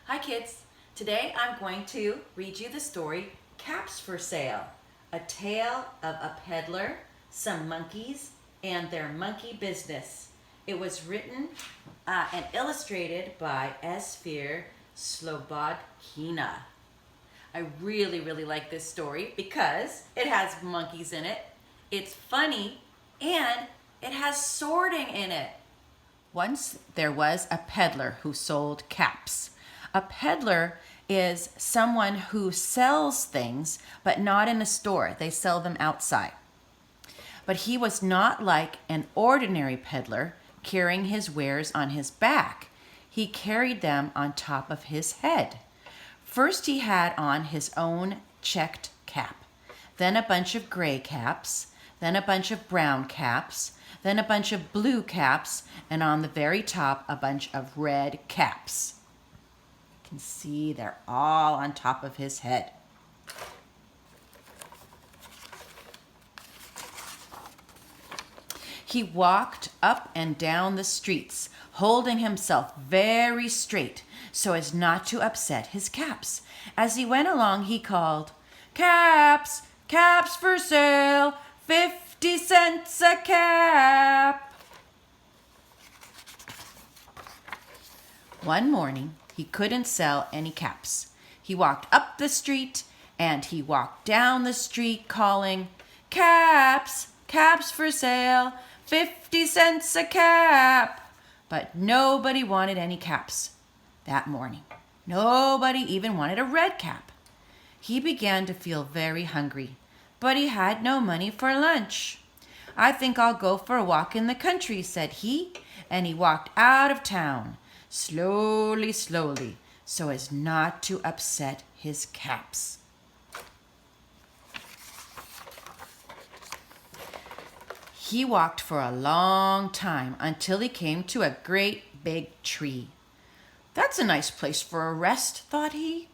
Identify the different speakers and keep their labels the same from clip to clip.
Speaker 1: Hi kids, today I'm going to read you the story Caps for Sale, a tale of a peddler, some monkeys, and their monkey business. It was written and illustrated by Esfir Slobodkina. I really like this story because it has monkeys in it, it's funny, and it has sorting in it. Once there was a peddler who sold caps. A peddler is someone who sells things, but not in a store. They sell them outside. But he was not like an ordinary peddler carrying his wares on his back. He carried them on top of his head. First, he had on his own checked cap, then a bunch of gray caps, then a bunch of brown caps, then a bunch of blue caps, and on the very top, a bunch of red caps. You can see they're all on top of his head. He walked up and down the streets, holding himself very straight so as not to upset his caps. As he went along, he called, "Caps, caps for sale, 50 cents a cap." One morning, he couldn't sell any caps. He walked up the street and he walked down the street calling, "Caps, caps for sale, 50 cents a cap." But nobody wanted any caps that morning. Nobody even wanted a red cap. He began to feel very hungry, but he had no money for lunch. "I think I'll go for a walk in the country," said he, and he walked out of town, slowly, so as not to upset his caps. He walked for a long time until he came to a great big tree. "That's a nice place for a rest," thought he.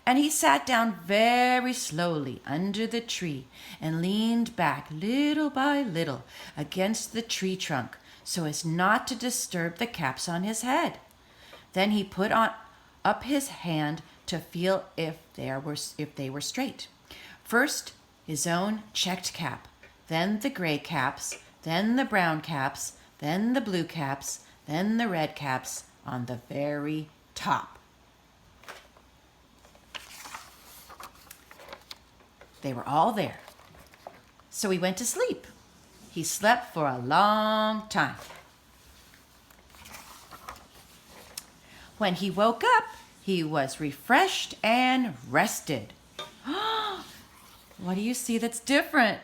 Speaker 1: And he sat down very slowly under the tree and leaned back little by little against the tree trunk so as not to disturb the caps on his head. Then he put up his hand to feel if they were straight. First, his own checked cap, then the gray caps, then the brown caps, then the blue caps, then the red caps on the very top. They were all there. So he went to sleep. He slept for a long time. When he woke up, he was refreshed and rested. What do you see that's different?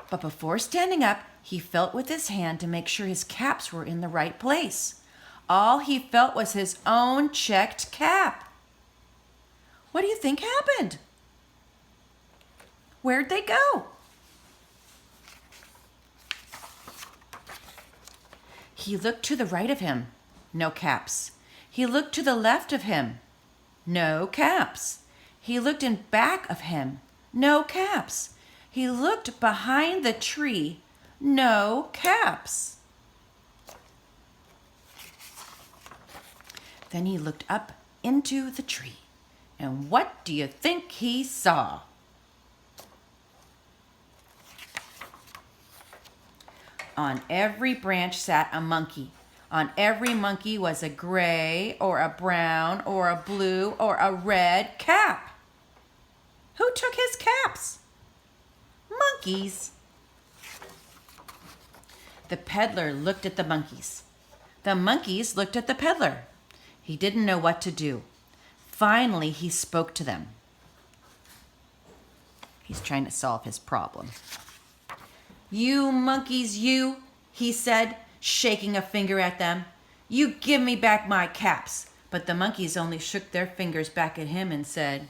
Speaker 1: But before standing up, he felt with his hand to make sure his caps were in the right place. All he felt was his own checked cap. What do you think happened? Where'd they go? He looked to the right of him. No caps. He looked to the left of him. No caps. He looked in back of him. No caps. He looked behind the tree. No caps. Then he looked up into the tree. And what do you think he saw? On every branch sat a monkey. On every monkey was a gray or a brown or a blue or a red cap. Who took his caps? Monkeys. The peddler looked at the monkeys. The monkeys looked at the peddler. He didn't know what to do. Finally, he spoke to them. He's trying to solve his problem. "You monkeys, you," he said, shaking a finger at them. "You give me back my caps." But the monkeys only shook their fingers back at him and said,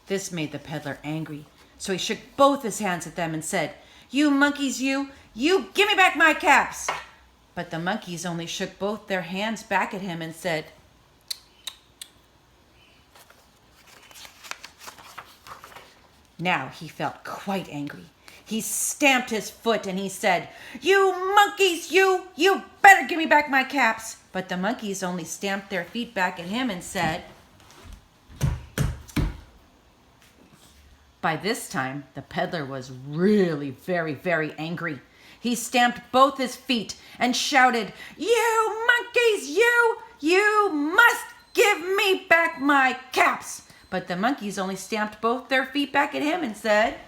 Speaker 1: This made the peddler angry, so he shook both his hands at them and said, "You monkeys, you give me back my caps." But the monkeys only shook both their hands back at him and said, Now he felt quite angry. He stamped his foot and he said, "You monkeys, you better give me back my caps." But the monkeys only stamped their feet back at him and said. By this time, the peddler was really very, very angry. He stamped both his feet and shouted, "You monkeys, you must give me back my caps." But the monkeys only stamped both their feet back at him and said,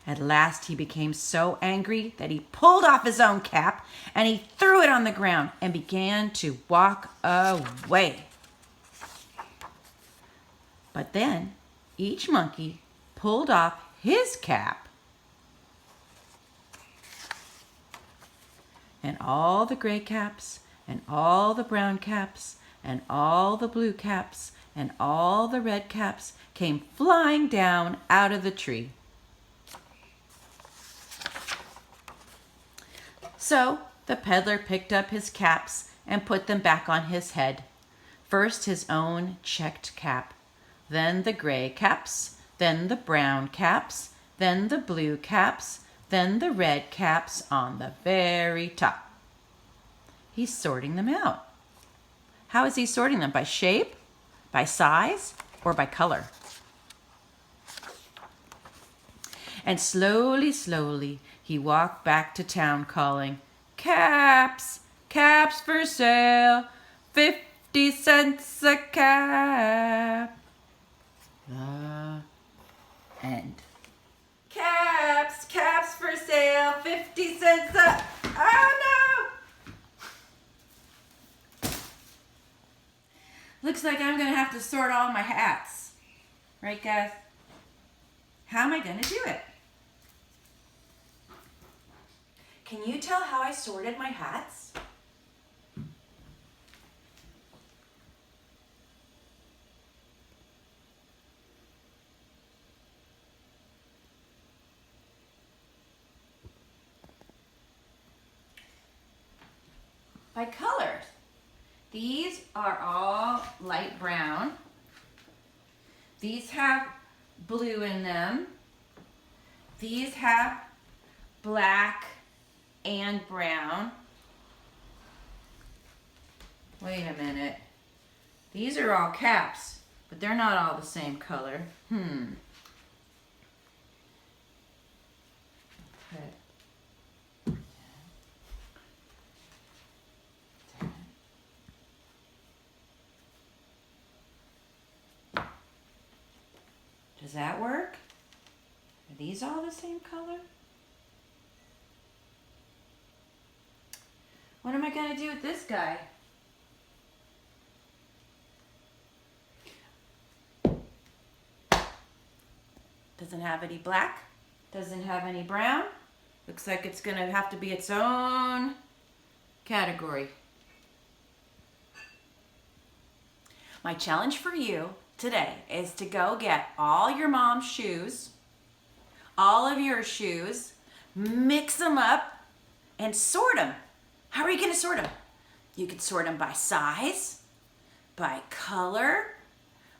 Speaker 1: At last he became so angry that he pulled off his own cap and he threw it on the ground and began to walk away. But then each monkey pulled off his cap, and all the gray caps and all the brown caps and all the blue caps and all the red caps came flying down out of the tree. So the peddler picked up his caps and put them back on his head. First his own checked cap, then the gray caps, then the brown caps, then the blue caps, then the red caps on the very top. He's sorting them out. How is he sorting them? By shape, by size, or by color? And slowly, slowly, he walked back to town calling, "Caps, caps for sale, 50 cents a cap." The end. Caps, caps for sale, 50 cents a... Oh no! Looks like I'm gonna have to sort all my hats. Right, guys? How am I gonna do it? Can you tell how I sorted my hats? By colors. These are all light brown. These have blue in them. These have black and brown. Wait a minute. These are all caps, but they're not all the same color. Okay. Does that work? Are these all the same color? What am I going to do with this guy? Doesn't have any black. Doesn't have any brown. Looks like it's going to have to be its own category. My challenge for you today is to go get all your mom's shoes, all of your shoes, mix them up, and sort them. How are you going to sort them? You could sort them by size, by color,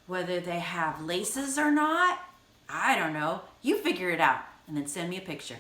Speaker 1: whether they have laces or not. I don't know. You figure it out and then send me a picture.